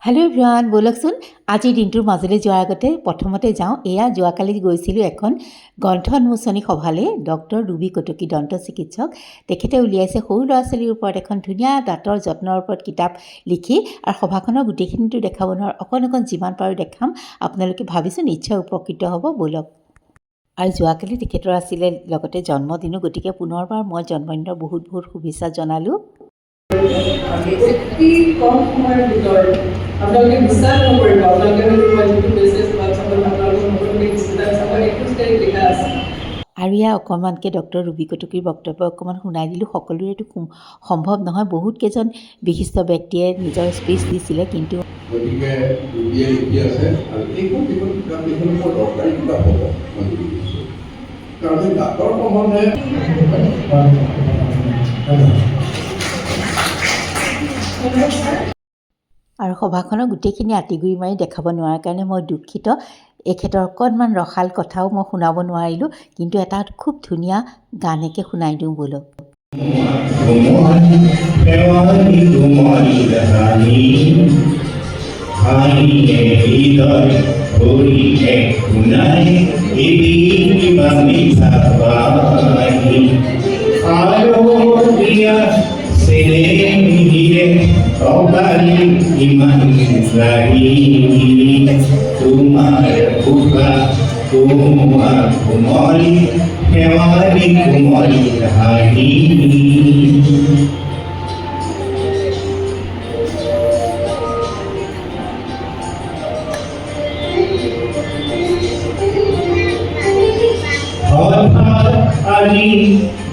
Hello' everyone, ব'লকচোন আজিৰ দিনটোৰ মাজলৈ যোৱাৰ আগতে প্ৰথমতে যাওঁ। এয়া যোৱাকালি গৈছিলোঁ এখন গ্ৰন্থ উন্মোচনী সভালৈ। ডক্টৰ ৰুবি কটকী দন্ত চিকিৎসক, তেখেতে উলিয়াইছে সৰু ল'ৰা ছোৱালীৰ ওপৰত এখন ধুনীয়া দাঁতৰ যত্নৰ ওপৰত কিতাপ লিখি, আৰু সভাখনৰ গোটেইখিনিতো দেখাব নোৱাৰোঁ, অকণ যিমান পাৰোঁ দেখাম। আপোনালোকে ভাবিছোঁ নিশ্চয় উপকৃত হ'ব। ব'লক। আৰু যোৱাকালি তেখেতৰ আছিলে লগতে জন্মদিনো, গতিকে পুনৰবাৰ মই জন্মদিনৰ বহুত বহুত শুভেচ্ছা জনালোঁ। অতি কম সময়ৰ ভিতৰত আপোনালোকে বিশ্বাস নকৰিব, আপোনালোকে মই যিটো মেছেজ হোৱাটছআপত আপোনালোকৰ সকলোকে দিছিলে চাবৰ 21 তাৰিখ লিখা আছে। আৰু ইয়াৰ অকণমানকৈ ডক্টৰ ৰুবি কটকীৰ বক্তব্য অকণমান শুনাই দিলোঁ। সকলোৰেতো সম্ভৱ নহয়, বহুত কেইজন বিশিষ্ট ব্যক্তিয়ে নিজৰ স্পীচ দিছিলে, কিন্তু গতিকে ৰুবিয়ে লিখি আছে আৰু এইখন যিখন কিতাপ এইখন বৰ দৰকাৰী কিতাপ হ'ব মই দেখিছোঁ, কাৰণ এই দাঁতৰ সম্বন্ধে আৰু সভাখনৰ গোটেইখিনি আঁতিগুৰি মাৰি দেখাব নোৱাৰাৰ কাৰণে মই দুখিত। এখেতৰ অকণমান ৰসাল কথাও মই শুনাব নোৱাৰিলোঁ, কিন্তু এটা খুব ধুনীয়া গানকে শুনাই দিওঁ ব'লক। ইমান তোমাৰ বুকা তোমাৰ কোমল শেৱালি কোমল হাঁহি হঠাৎ আজি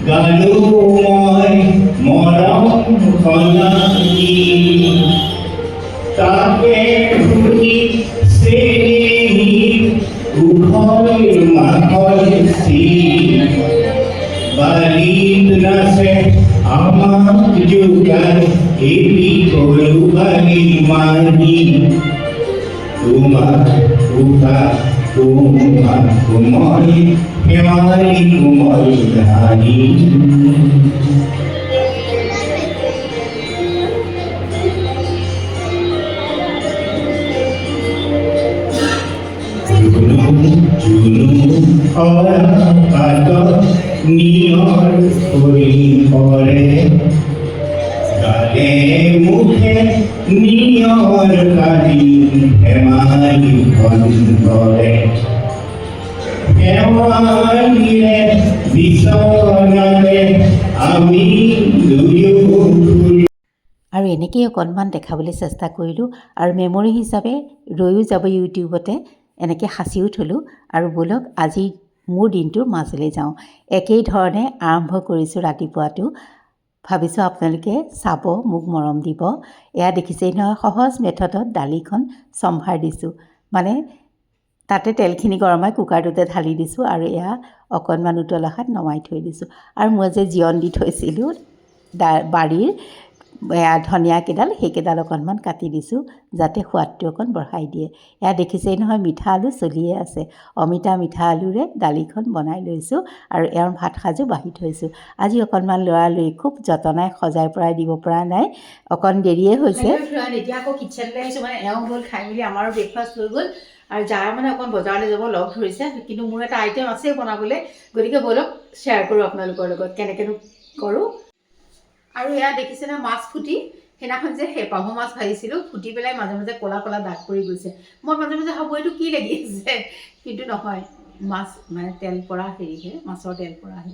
গালো মই মৰম খনাকি তাকে শুনি চেনেহী উখল মাখল বালিত নাচে আমাক যোগান এটি গৰু বালি মানি তোমাৰ উঠা তোমাৰ কোমল শেৱালি কোমল হাঁহি অৰা পাতত নিয়ৰ হৈ পৰে গালে মুখে নিয়ৰ কাঢ়ি হেমালিখন ধৰে শেৱালিৰে বিচনালে আমি দুয়ো আৰু এনেকৈয়ে অকণমান দেখাবলৈ চেষ্টা কৰিলোঁ, আৰু মেমৰি হিচাপে ৰৈও যাব ইউটিউবতে। এনেকৈ সাঁচিও থলোঁ। আৰু ব'লক আজি মোৰ দিনটোৰ মাজলৈ যাওঁ। একেই ধৰণে আৰম্ভ কৰিছোঁ ৰাতিপুৱাটো। ভাবিছোঁ আপোনালোকে চাব, মোক মৰম দিব। এয়া দেখিছেই নহয়, সহজ মেথডত দালিখন চম্ভাৰ দিছোঁ, মানে তাতে তেলখিনি গৰমাই কুকাৰটোতে ঢালি দিছোঁ, আৰু এয়া অকণমান উতলাখাত নমাই থৈ দিছোঁ। আৰু মই যে জিৰণ দি থৈছিলোঁ বাৰীৰ ধনিয়া কেইডাল, সেইকেইডাল অকণমান কাটি দিছোঁ যাতে সোৱাদটো অকণ বঢ়াই দিয়ে। এয়া দেখিছেই নহয়, মিঠা আলু চলিয়ে আছে। অমিতা মিঠা আলুৰে দালিখন বনাই লৈছোঁ, আৰু এওঁৰ ভাত সাজো বাঢ়ি থৈছোঁ। আজি অকণমান লৰালৰি, খুব যতনাই সজাই পৰাই দিব পৰা নাই, অকণ দেৰিয়ে হৈছে। এতিয়া আকৌ কিটচেনলৈ আহিছোঁ, মানে এওঁ গ'ল খাই মেলি, আমাৰো ব্ৰেকফাষ্ট হৈ গ'ল। আৰু যাৰ মানে অকণ বজাৰলৈ যাব লগ ধৰিছে, কিন্তু মোৰ এটা আইটেম আছেই বনাবলৈ, গতিকে ব'লক শ্বেয়াৰ কৰোঁ আপোনালোকৰ লগত কেনেকৈনো কৰোঁ। আৰু এয়া দেখিছেনে মাছ ফুটি, সেইদিনাখন যে সেই পাভ মাছ ভাজিছিলোঁ, ফুটি পেলাই মাজে মাজে ক'লা ক'লা দাগ পৰি গৈছে। মই মাজে মাজে ভাবোঁ এইটো কি লাগি আছে, কিন্তু নহয়, মাছ মানে তেল পৰা হেৰিহে, মাছৰ তেল পৰাহে।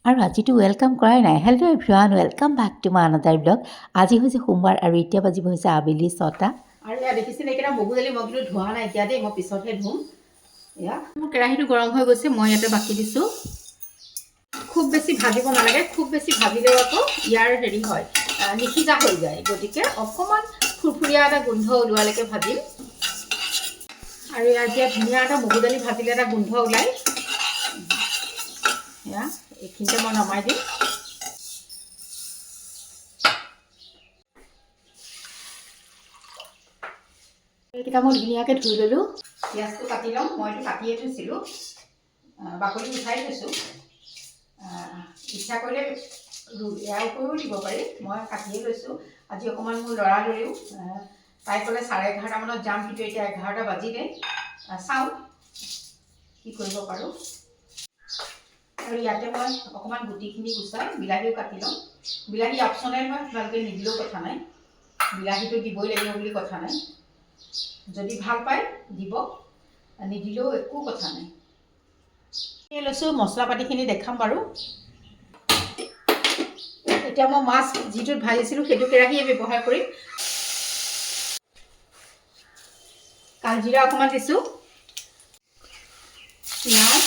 আৰু আজিতো ৱেলকাম কৰাই নাই। Hello' everyone, welcome back to my another blog. আজি হৈছে সোমবাৰ, আৰু এতিয়া বাজিব হৈছে আবেলি 6টা। আৰু এয়া দেখিছেনে, এইকেইটা মগু দালি মই কিন্তু ধোৱা নাই এতিয়া দেই, মই পিছতহে ধুম। এয়া মোৰ কেৰাহীটো গৰম হৈ গৈছে, মই ইয়াতে বাকি দিছোঁ। খুব বেছি ভাজিব নালাগে, খুব বেছি ভাজিলেও আকৌ ইয়াৰ হেৰি হয়, নিসিজা হৈ যায়। গতিকে অকণমান ফুৰফুৰীয়া এটা গোন্ধ ওলোৱালৈকে ভাজিম। আৰু ইয়াৰ এতিয়া ধুনীয়া এটা মগু দালি ভাজিলে এটা গোন্ধ ওলায়। এয়া এইখিনিতে মই নমাই দিম। এইকেইটা মই ধুনীয়াকৈ ধুই ল'লোঁ। পিঁয়াজটো কাটি ল'ম, মইতো কাটিয়ে থৈছিলোঁ, বাকলি উঠাই থৈছোঁ। ইচ্ছা কৰিলে এয়াৰ উপৰিও দিব পাৰি, মই কাটিয়ে লৈছোঁ। আজি অকণমান মোৰ লৰালৰিও তাই ক'লে 11:30 মানত যাম, কিন্তু এতিয়া 11টা বাজিলে। চাওঁ কি কৰিব পাৰোঁ। আৰু ইয়াতে মই অকণমান গুটিখিনি গুচাই বিলাহীও কাটি ল'ম। বিলাহী অপশ্যনেল হয়, আপোনালোকে নিদিলেও কথা নাই, বিলাহীটো দিবই লাগিব বুলি কথা নাই। যদি ভাল পায় দিব, নিদিলেও একো কথা নাই। এই লৈছোঁ, মছলা পাতিখিনি দেখাম বাৰু। এতিয়া মই মাছ যিটোত ভাজিছিলোঁ সেইটো কেৰাহীয়ে ব্যৱহাৰ কৰিম। কালজিৰা অকণমান দিছোঁ, পিঁয়াজ,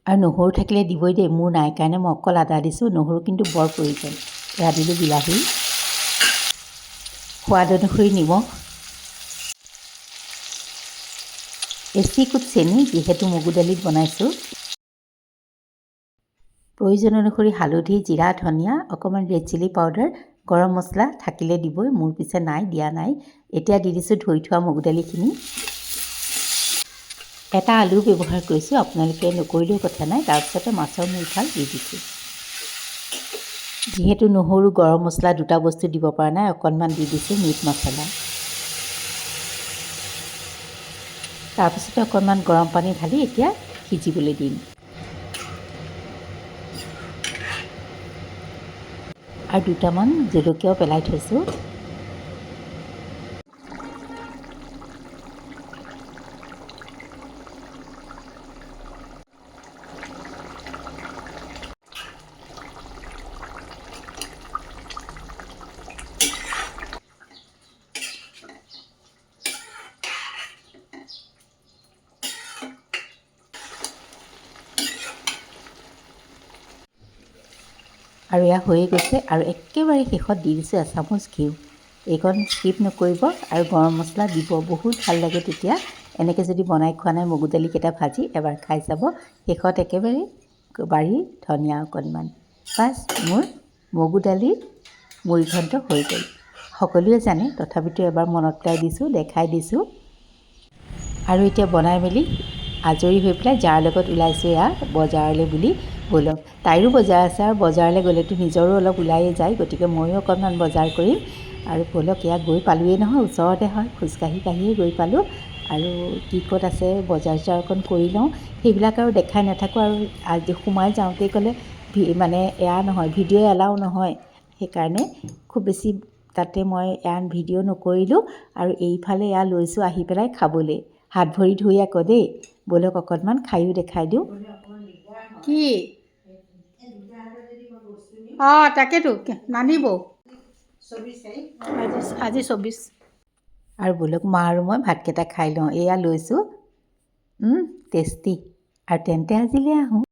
আৰু নহৰু থাকিলে দিবই দেই, মোৰ নাই কাৰণে মই অকল আদা দিছোঁ। নহৰু কিন্তু বৰ প্ৰয়োজন। এয়া দিলোঁ বিলাহী, সোৱাদ অনুসৰি নিমখ, এচিকুট চেনি, যিহেতু মগু দালিত বনাইছোঁ। প্ৰয়োজন অনুসৰি হালধি, জিৰা, ধনিয়া, অকণমান ৰেড চিলি পাউডাৰ, গৰম মছলা থাকিলে দিবই, মোৰ পিছে নাই, দিয়া নাই। এতিয়া দি দিছোঁ ধুই থোৱা মগু দালিখিনি। এটা আলু ব্যৱহাৰ কৰিছোঁ, আপোনালোকে নকৰিলেও কথা নাই। তাৰপিছতে মাছৰ মূৰফাল দি দিছোঁ। যিহেতু নহৰু, গৰম মছলা দুটা বস্তু দিব পৰা নাই, অকণমান দি দিছোঁ মিট মছলা। তাৰপিছতে অকণমান গৰম পানী ঢালি এতিয়া সিজিবলৈ দিম। আৰু দুটামান জলকীয়াও পেলাই থৈছোঁ। আৰু এয়া হৈয়ে গৈছে। আৰু একেবাৰে শেষত দি দিছোঁ এচামুচ ঘিউ। এইকণ স্কিপ নকৰিব। আৰু গৰম মছলা দিব, বহুত ভাল লাগে তেতিয়া। এনেকৈ যদি বনাই খোৱা নাই মগু দালিকেইটা ভাজি, এবাৰ খাই চাব। শেষত একেবাৰে বাৰী ধনিয়া অকণমান। বাছ, মোৰ মগু দালিৰ মুড়িঘণ্ট হৈ গ'ল। সকলোৱে জানে, তথাপিতো এবাৰ মনত পেলাই দিছোঁ, দেখাই দিছোঁ। আৰু এতিয়া বনাই মেলি আজৰি হৈ পেলাই যাৰ লগত ওলাইছোঁ এয়া বজাৰলৈ বুলি। ব'লক, তাইৰো বজাৰ আছে, আৰু বজাৰলৈ গ'লেতো নিজৰো অলপ ওলায়ে যায়, গতিকে ময়ো অকণমান বজাৰ কৰিম। আৰু ব'লক, এয়া গৈ পালোঁৱেই নহয়, ওচৰতে হয়, খোজকাঢ়ি কাঢ়িয়ে গৈ পালোঁ। আৰু কি ক'ত আছে বজাৰ চজাৰ অকণ কৰি লওঁ, সেইবিলাক আৰু দেখাই নাথাকোঁ। আৰু আজি সোমাই যাওঁতেই ক'লে মানে এয়া নহয়, ভিডিঅ' এলাও নহয়, সেইকাৰণে খুব বেছি তাতে মই এয়া ভিডিঅ' নকৰিলোঁ। আৰু এইফালে এয়া লৈছোঁ আহি পেলাই খাবলৈ, হাত ভৰি ধুই আকৌ দেই। ব'লক অকণমান খায়ো দেখাই দিওঁ। কি তাকেতো নানিব আজি 24। আৰু ব'লক, মা আৰু মই ভাতকেইটা খাই লওঁ। এয়া লৈছোঁ, টেষ্টি। আৰু তেন্তে আজিলৈ আহোঁ।